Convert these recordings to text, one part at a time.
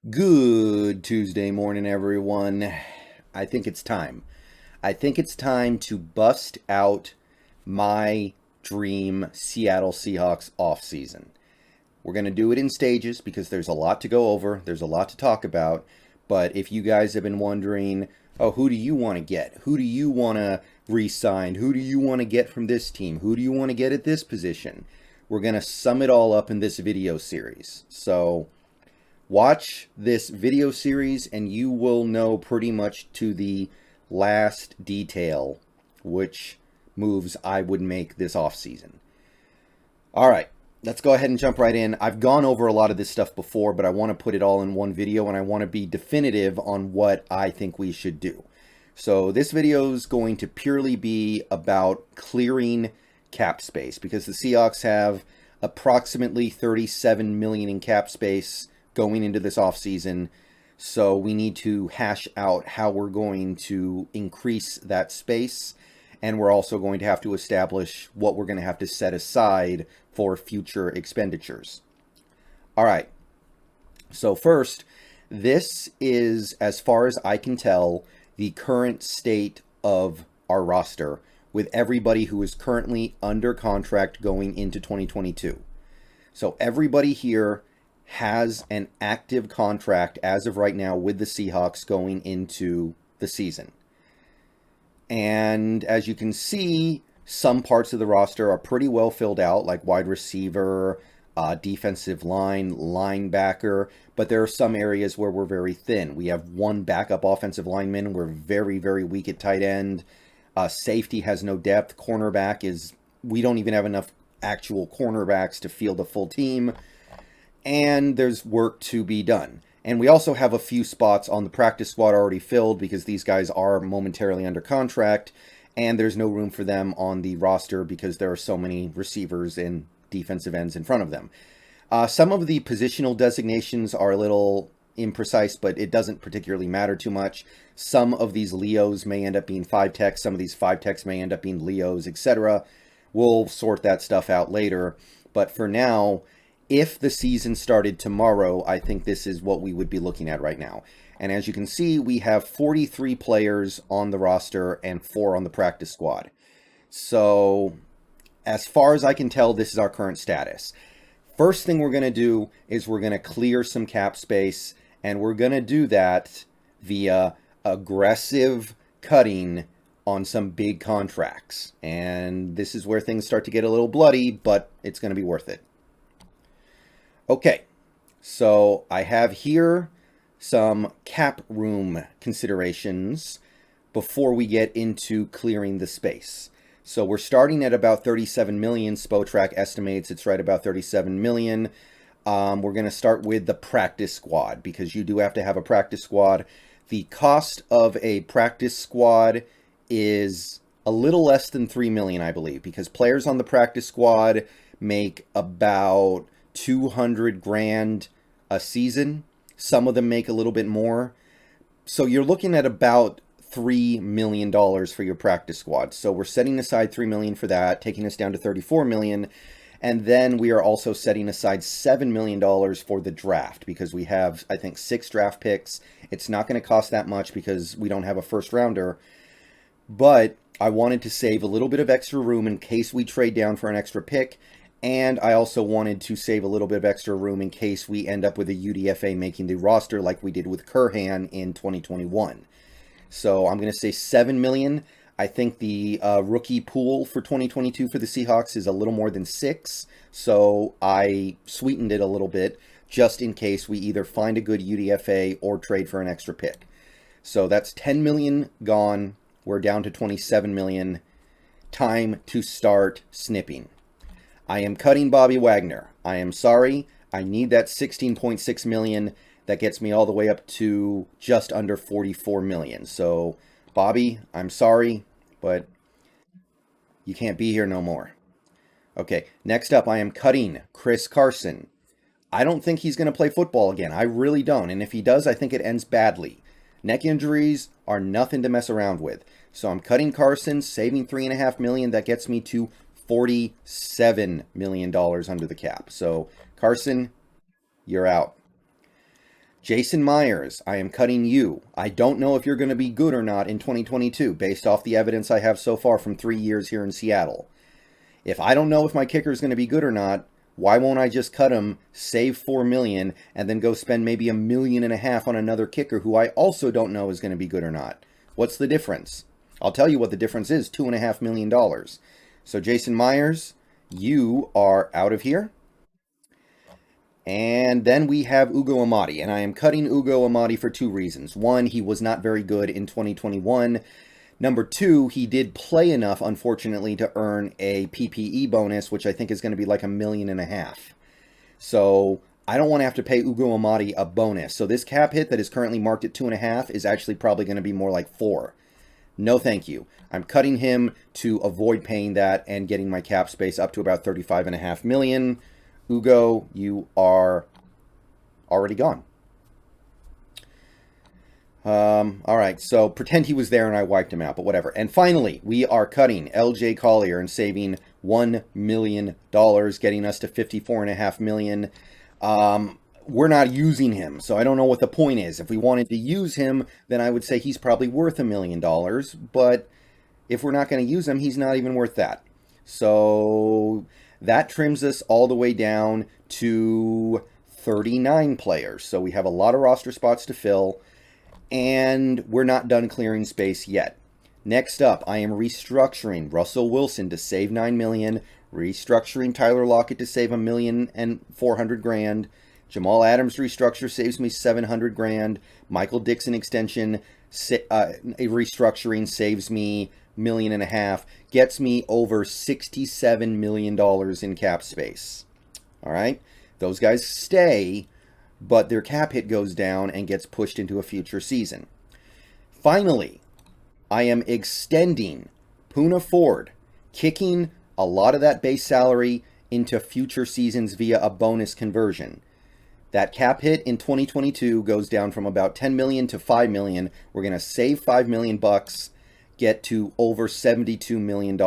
Good Tuesday morning, everyone. I think it's time. I think it's time to bust out my dream Seattle Seahawks offseason. We're going to do it in stages because there's a lot to go over, there's a lot to talk about. But if you guys have been wondering, oh, who do you want to get? Who do you want to re sign? Who do you want to get from this team? Who do you want to get at this position? We're going to sum it all up in this video series. So watch this video series and you will know pretty much to the last detail which moves I would make this offseason. All right, let's go ahead and jump right in. I've gone over a lot of this stuff before, but I want to put it all in one video and I want to be definitive on what I think we should do. So this video is going to purely be about clearing cap space because the Seahawks have approximately $37 million in cap space going into this offseason. So we need to hash out how we're going to increase that space. And we're also going to have to establish what we're going to have to set aside for future expenditures. All right. So first, this is, as far as I can tell, the current state of our roster with everybody who is currently under contract going into 2022. So everybody here has an active contract as of right now with the Seahawks going into the season. And as you can see, some parts of the roster are pretty well filled out, like wide receiver, defensive line, linebacker, but there are some areas where we're very thin. We have one backup offensive lineman. We're very, very weak at tight end. Safety has no depth. Cornerback we don't even have enough actual cornerbacks to field a full team. And there's work to be done. And we also have a few spots on the practice squad already filled because these guys are momentarily under contract, and there's no room for them on the roster because there are so many receivers and defensive ends in front of them. Some of the positional designations are a little imprecise, but it doesn't particularly matter too much. Some of these Leos may end up being 5-techs, some of these 5-techs may end up being Leos, etc. We'll sort that stuff out later. But for now, if the season started tomorrow, I think this is what we would be looking at right now. And as you can see, we have 43 players on the roster and 4 on the practice squad. So as far as I can tell, this is our current status. First thing we're going to do is we're going to clear some cap space, and we're going to do that via aggressive cutting on some big contracts. And this is where things start to get a little bloody, but it's going to be worth it. Okay, so I have here some cap room considerations before we get into clearing the space. So we're starting at about 37 million. Spotrac estimates it's right about 37 million. We're going to start with the practice squad because you do have to have a practice squad. The cost of a practice squad is a little less than 3 million, I believe, because players on the practice squad make about 200 grand a season. Some of them make a little bit more. So you're looking at about $3 million for your practice squad. So we're setting aside $3 million for that, taking us down to $34 million. And then we are also setting aside $7 million for the draft because we have, I think, 6 draft picks. It's not going to cost that much because we don't have a first rounder. But I wanted to save a little bit of extra room in case we trade down for an extra pick. And I also wanted to save a little bit of extra room in case we end up with a UDFA making the roster like we did with Kurhan in 2021. So I'm going to say $7 million. I think the rookie pool for 2022 for the Seahawks is a little more than 6. So I sweetened it a little bit just in case we either find a good UDFA or trade for an extra pick. So that's $10 million gone. We're down to $27 million. Time to start snipping. I am cutting Bobby Wagner. I am sorry. I need that 16.6 million. That gets me all the way up to just under 44 million. So, Bobby, I'm sorry, but you can't be here no more. Okay, next up, I am cutting Chris Carson. I don't think he's going to play football again. I really don't. And if he does, I think it ends badly. Neck injuries are nothing to mess around with. So I'm cutting Carson, saving $3.5 million. That gets me to $47 million under the cap. So, Carson, you're out. Jason Myers, I am cutting you. I don't know if you're going to be good or not in 2022 based off the evidence I have so far from 3 years here in Seattle. If I don't know if my kicker is going to be good or not, why won't I just cut him, save $4 million, and then go spend maybe $1.5 million on another kicker who I also don't know is going to be good or not? What's the difference? I'll tell you what the difference is, $2.5 million. So Jason Myers, you are out of here. And then we have Ugo Amadi, and I am cutting Ugo Amadi for 2 reasons. One, he was not very good in 2021. Number 2, he did play enough, unfortunately, to earn a PPE bonus, which I think is going to be like $1.5 million. So I don't want to have to pay Ugo Amadi a bonus. So this cap hit that is currently marked at 2.5 is actually probably going to be more like 4. No, thank you. I'm cutting him to avoid paying that and getting my cap space up to about $35.5 million. Ugo, you are already gone. All right, so pretend he was there and I wiped him out, but whatever. And finally, we are cutting LJ Collier and saving $1 million, getting us to $54.5 million. We're not using him, so I don't know what the point is. If we wanted to use him, then I would say he's probably worth $1 million, but if we're not going to use him, he's not even worth that. So that trims us all the way down to 39 players. So we have a lot of roster spots to fill, and we're not done clearing space yet. Next up, I am restructuring Russell Wilson to save $9 million, restructuring Tyler Lockett to save $1,400,000. Jamal Adams restructure saves me $700,000. Michael Dixon extension a restructuring saves me $1.5 million, gets me over $67 million in cap space. All right, those guys stay, but their cap hit goes down and gets pushed into a future season. Finally, I am extending Poona Ford, kicking a lot of that base salary into future seasons via a bonus conversion. That cap hit in 2022 goes down from about $10 million to $5 million. We're going to save $5 million bucks, get to over $72 million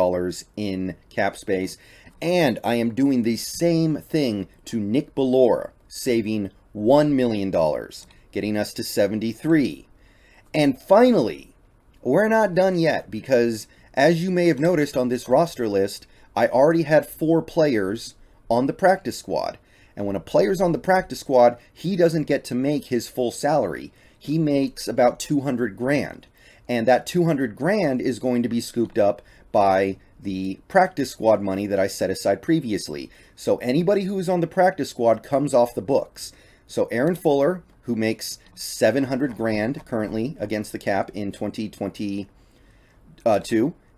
in cap space. And I am doing the same thing to Nick Bellore, saving $1 million, getting us to 73. And finally, we're not done yet because, as you may have noticed on this roster list, I already had 4 players on the practice squad. And when a player's on the practice squad, he doesn't get to make his full salary. He makes about $200,000. And that $200,000 is going to be scooped up by the practice squad money that I set aside previously. So anybody who is on the practice squad comes off the books. So Aaron Fuller, who makes $700,000 currently against the cap in 2022,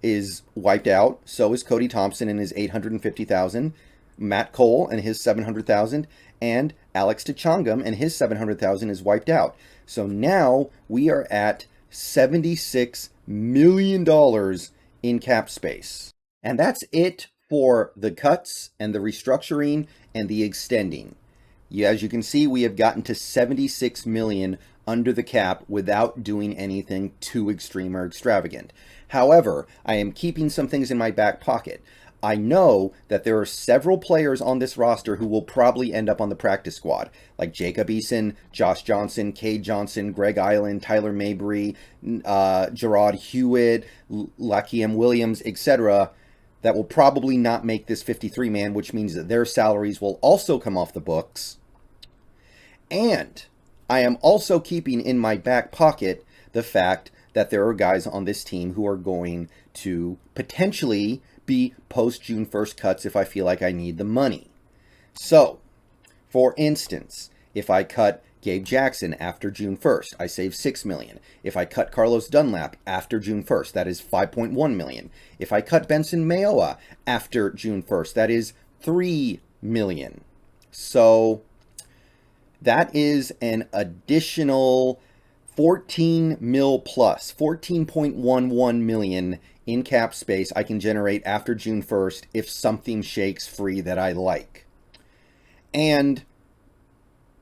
is wiped out. So is Cody Thompson and his $850,000. Matt Cole and his $700,000, and Alex Tchongam and his $700,000 is wiped out. So now we are at $76 million in cap space. And that's it for the cuts and the restructuring and the extending. As you can see, we have gotten to $76 million under the cap without doing anything too extreme or extravagant. However, I am keeping some things in my back pocket. I know that there are several players on this roster who will probably end up on the practice squad, like Jacob Eason, Josh Johnson, Cade Johnson, Greg Eiland, Tyler Mabry, Gerard Hewitt, Lakiem Williams, etc., that will probably not make this 53-man, which means that their salaries will also come off the books. And I am also keeping in my back pocket the fact that there are guys on this team who are going to potentially be post-June 1st cuts if I feel like I need the money. So, for instance, if I cut Gabe Jackson after June 1st, I save $6 million. If I cut Carlos Dunlap after June 1st, that is $5.1 million. If I cut Benson Mayowa after June 1st, that is $3 million. So, that is an additional 14 mil plus, 14.11 million in cap space I can generate after June 1st if something shakes free that I like. And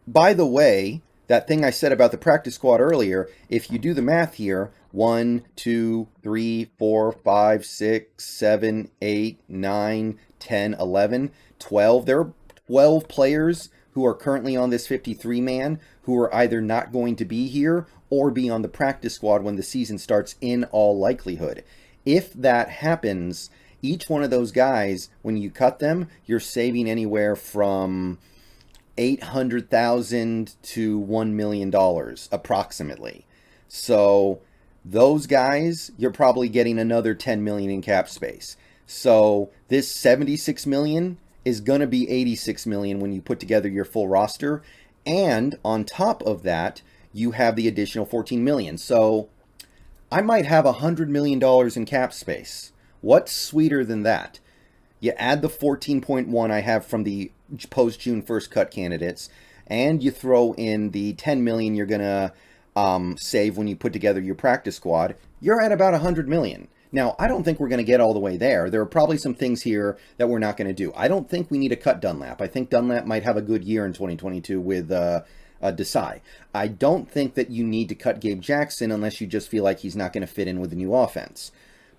by the way, that thing I said about the practice squad earlier, if you do the math here, 1, 2, 3, 4, 5, 6, 7, 8, 9, 10, 11, 12, there are 12 players who are currently on this 53-man who are either not going to be here or be on the practice squad when the season starts in all likelihood. If that happens, each one of those guys, when you cut them, you're saving anywhere from $800,000 to $1 million approximately. So those guys, you're probably getting another $10 million in cap space. So this $76 million is going to be $86 million when you put together your full roster. And on top of that, you have the additional $14 million. So I might have $100 million in cap space. What's sweeter than that? You add the 14.1 I have from the post-June 1st cut candidates, and you throw in the $10 million you're going to save when you put together your practice squad. You're at about $100 million. Now, I don't think we're going to get all the way there. There are probably some things here that we're not going to do. I don't think we need to cut Dunlap. I think Dunlap might have a good year in 2022 with Desai. I don't think that you need to cut Gabe Jackson unless you just feel like he's not going to fit in with the new offense.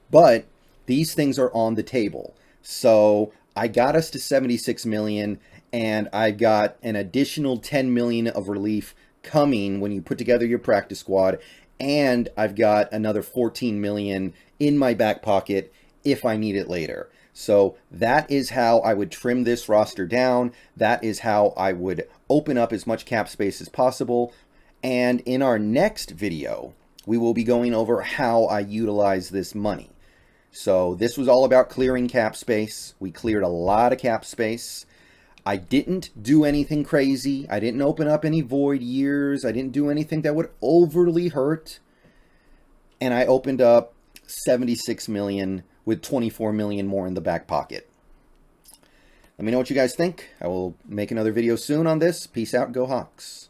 But these things are on the table. So I got us to $76 million, and I got an additional $10 million of relief coming when you put together your practice squad, and I've got another $14 million in my back pocket if I need it later. So that is how I would trim this roster down. That is how I would open up as much cap space as possible. And in our next video, we will be going over how I utilize this money. So this was all about clearing cap space. We cleared a lot of cap space. I didn't do anything crazy. I didn't open up any void years. I didn't do anything that would overly hurt. And I opened up $76 million with $24 million more in the back pocket. Let me know what you guys think. I will make another video soon on this. Peace out. Go Hawks.